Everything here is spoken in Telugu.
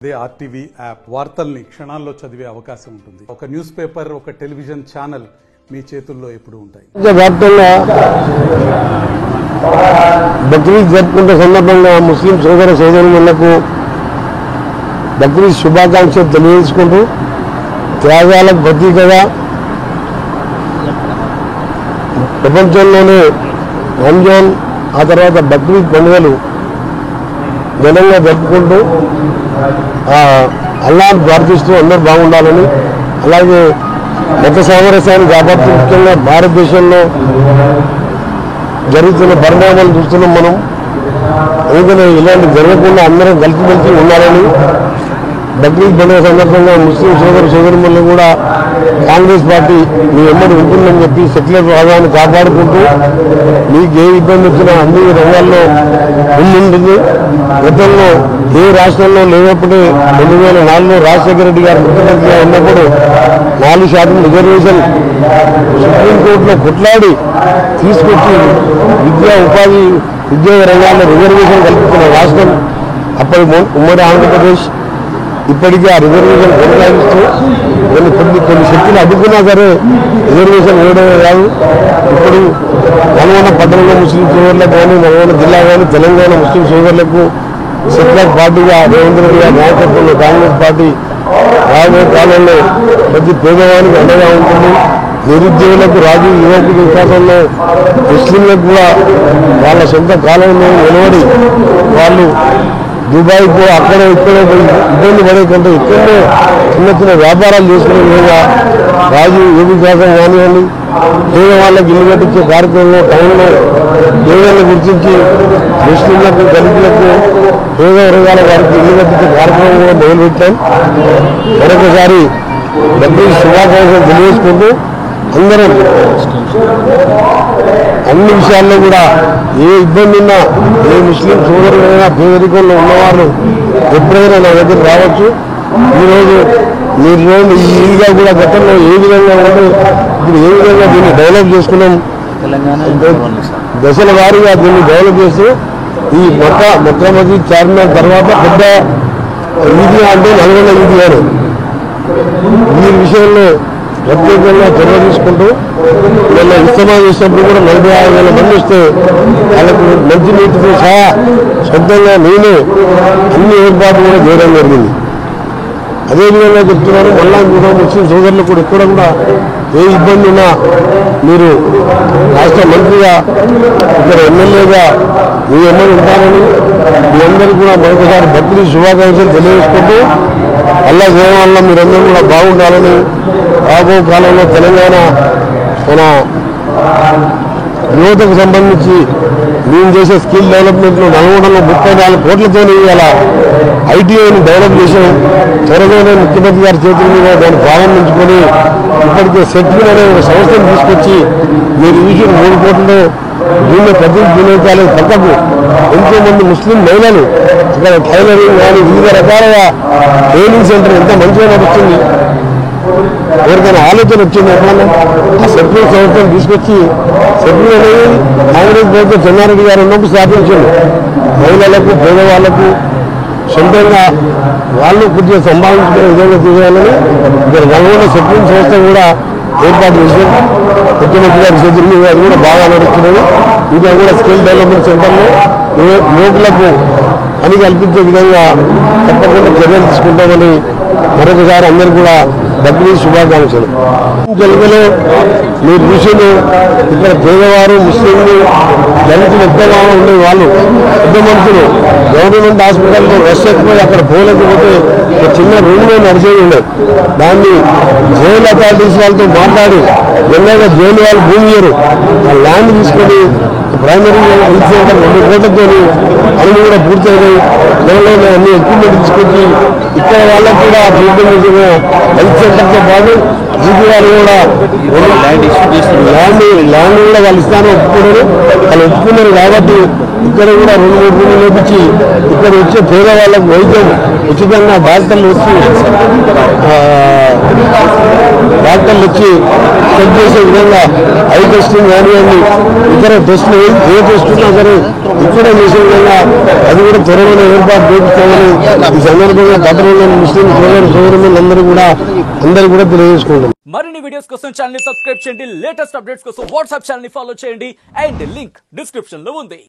అదే ఆర్టీవీ యాప్ వార్తల్ని క్షణాల్లో చదివే అవకాశం ఉంటుంది. ఒక న్యూస్ పేపర్, ఒక టెలివిజన్ ఛానల్ మీ చేతుల్లో ఎప్పుడు ఉంటాయి. బక్రీద్ జరుపుకునే సందర్భంగా ముస్లిం సోదర సోదరులకు బక్రీద్ శుభాకాంక్షలు తెలియజేసుకుంటూ త్యాగాలకు ప్రతీకగా ప్రపంచంలోనే రంజాన్ ఆ తర్వాత బక్రీద్ పండుగలు ఘనంగా జరుపుకుంటూ అల్లాహ్ను ప్రార్థిస్తూ అందరూ బాగుండాలని, అలాగే మత సామరస్యాన్ని కాపాడుతూ ముఖ్యంగా భారతదేశంలో జరుగుతున్న పరిణామాలు చూస్తున్నాం మనం. అందుకనే ఇలాంటి జరగకుండా అందరం కలిసిమెలిసి ఉండాలని బక్రీద్ పండుగ సందర్భంగా ముస్లిం సోదరులను కూడా కాంగ్రెస్ పార్టీ మీ ఎమ్మడి ఉంటుందని చెప్పి సెక్యులర్ వాదాన్ని కాపాడుకుంటూ మీకు ఏ ఇబ్బంది వచ్చినా అన్ని రంగాల్లో ఉంటుంది. గతంలో ఏ రాష్ట్రంలో లేనప్పుడే 2004లో రాజశేఖర రెడ్డి గారు ముఖ్యమంత్రిగా ఉన్నప్పుడు 4% రిజర్వేషన్ సుప్రీంకోర్టులో కొట్లాడి తీసుకొచ్చి విద్యా ఉపాధి ఉద్యోగ రంగాల్లో రిజర్వేషన్ కల్పించిన రాష్ట్రం అప్పటి ఉమ్మడి ఆంధ్రప్రదేశ్. ఇప్పటికీ ఆ రిజర్వేషన్ కొనసాగిస్తూ కొన్ని శక్తులు అడ్డుకున్నా సరే రిజర్వేషన్ వేయడమే కాదు, ఇప్పుడు నల్గొండ పట్టణంలో ముస్లిం సోదరులకు కానీ, నల్గొండ జిల్లా కానీ, తెలంగాణ ముస్లిం సోదరులకు సెక్యులర్ పార్టీగా రేవంత్ రెడ్డి గారి నాయకత్వంలో కాంగ్రెస్ పార్టీ రాబోయే కాలంలో ప్రతి పేదవానికి అండగా ఉంటుంది. నిరుద్యోగులకు, రాజు యువకుల వికాసంలో ముస్లింలకు కూడా వాళ్ళ సొంత కాలంలో నిలబడి వాళ్ళు దుబాయ్కు అక్కడే ఇక్కడే ఇబ్బంది పడేకంటే ఇక్కడనే చిన్న చిన్న వ్యాపారాలు చేసుకునే విధంగా రాజు యువ వికాసం కానివ్వండి, పేదవాళ్ళకి ఇల్లు కట్టించే కార్యక్రమంలో టౌన్లో పేదలను గుర్తించి ముస్లింలకు, దళితులకు, పేద వర్గాల వారికి ఇల్లు కట్టించే కార్యక్రమం కూడా మొదలుపెట్టాం. మరొకసారి బక్రీద్ శుభాకాంక్షలు తెలియజేసుకుంటూ అందరం అన్ని విషయాల్లో కూడా ఏ ఇబ్బంది ఉన్నా, ఏ ముస్లిం సోదరులైనా పేదరికంలో ఉన్నవాళ్ళు ఎప్పుడైనా నా దగ్గర రావచ్చు. ఈరోజు మీరు ఈ ఈగా కూడా గతంలో ఏ విధంగా ఉంటే ఇప్పుడు ఏ విధంగా దీన్ని డెవలప్ చేసుకున్నాం, దశల వారీగా దీన్ని డెవలప్ చేస్తూ ఈ మక్కా మసీద్ చార్మినార్ తర్వాత పెద్ద ఈదీ అంటే నల్గొండ ఈదీ గారు ఈ విషయంలో ప్రత్యేకంగా చర్య తీసుకుంటూ వీళ్ళ ఇస్తమా చేసినప్పుడు కూడా 46,000 మంది వస్తే వాళ్ళకు మంచి నీటితో సహా సొంతంగా నేనే అన్ని ఏర్పాట్లు కూడా చేయడం జరిగింది. అదేవిధంగా చెప్తున్నారు, మళ్ళా మీరు ముస్లిం సోదరులకు కూడా ఇక్కడ కూడా ఏ ఇబ్బంది ఉన్నా మీరు రాష్ట్ర మంత్రిగా, ఇక్కడ ఎమ్మెల్యేగా మీ ఎమ్మెల్యే ఉంటారని మీ అందరికీ కూడా మరొకసారి బక్రీద్ శుభాకాంక్షలు తెలియజేసుకుంటూ అల్లాహ్ చేయడం వల్ల మీరందరూ కూడా బాగుండాలని, రాబో కాలంలో తెలంగాణ మన యువతకు సంబంధించి మేము చేసే స్కిల్ డెవలప్మెంట్లో నల్గొండలో 34 కోట్లతో ఇవాళ ఐటీఐని డెవలప్ చేసాం. త్వరలోనే ముఖ్యమంత్రి గారి చేతుల మీద దాన్ని ప్రారంభించుకొని ఇప్పటికే సెట్మెంట్ అనే ఒక సంస్థను తీసుకొచ్చి మీరు చూసిన 3 కోట్లలో దీన్ని ప్రతినిధించాలి. పక్కకు ఎంతోమంది ముస్లిం మహిళలు ఇక్కడ టైలరింగ్ కానీ వివిధ రకాలుగా ట్రైనింగ్ సెంటర్ ఎంత మంచిగా నడుస్తుంది. ఎవరికైనా ఆలోచన వచ్చింది ఎప్పుడన్నా ఆ సెట్మెంట్ సంస్థను తీసుకొచ్చి సెట్మెంట్ అనేది కాంగ్రెస్ ప్రభుత్వం చెన్నారెడ్డి గారు ఉన్నప్పుడు స్థాపించారు. మహిళలకు, పేదవాళ్లకు సొంతంగా వాళ్ళు కొద్దిగా సంపాదించుకునే విధంగా చేయాలని ఇక్కడ నల్గొండ సెట్మెంట్ సంస్థ కూడా ఏర్పాటు చేశారు. ముఖ్యమంత్రి గారి చేతుల్లో అది కూడా బాగా నడుస్తున్నది. ఇంకా కూడా స్కిల్ డెవలప్మెంట్ సెంటర్లో యువకులకు పని కల్పించే విధంగా తప్పకుండా చర్యలు తీసుకుంటామని మరొకసారి అందరూ కూడా బక్రీద్ శుభాకాంక్షలు. తెలుగులో మీరు చూసిన ఇక్కడ పేదవారు, ముస్లింలు, దళితులు ఎక్కువగా ఉండే వాళ్ళు పెద్ద మనుషులు గవర్నమెంట్ హాస్పిటల్లో రష్ ఎక్కువ అక్కడ పోలేకపోతే ఒక చిన్న రూమ్లో నడిచేది ఉండదు. దాన్ని జైలు అథారిటీస్ వాళ్ళతో మాట్లాడి ఎలాగ జైలు వాళ్ళు భూమి ఇయ్యరు, ఆ ల్యాండ్ తీసుకొని ప్రైమరీ హెల్త్ సెంటర్ 2 కోట్లతో అన్ని కూడా పూర్తయినాయి. త్వరలో అన్ని ఎక్విప్మెంట్ తీసుకొచ్చి ఇక్కడ వాళ్ళకు కూడా ట్రీట్మెంట్ హెల్త్ సెంటర్తో పాటు జీపీ గారు కూడా ల్యాండ్ కూడా వాళ్ళు ఇస్తాను ఒప్పుకున్నారు. వాళ్ళు ఒప్పుకున్నారు కాబట్టి ఇక్కడ కూడా 2-3 రూములు లేపించి ఇక్కడ వచ్చే పేదవాళ్ళకు వైద్యం ఉచితంగా డాక్టర్లు వచ్చి డాక్టర్లు వచ్చి చెక్ చేసే విధంగా ఐ టెస్టింగ్ కానివ్వండి, ఇతర టెస్టులు ఏ టెస్ట్ ఉన్నా సరే ఇప్పుడే చేసే విధంగా అది కూడా త్వరగా ఏర్పాటు చేయించామని ఈ సందర్భంగా పట్టణంలోని ముస్లిం సోదరులందరూ కూడా తెలియజేసుకుంటాం. మరిన్ని వీడియోస్ కోసం ఛానల్ ని సబ్స్క్రైబ్ చేయండి, లేటెస్ట్ అప్డేట్స్ కోసం వాట్సాప్ ఛానల్ ని ఫాలో చేయండి అండ్ లింక్ డిస్క్రిప్షన్ లో ఉంది.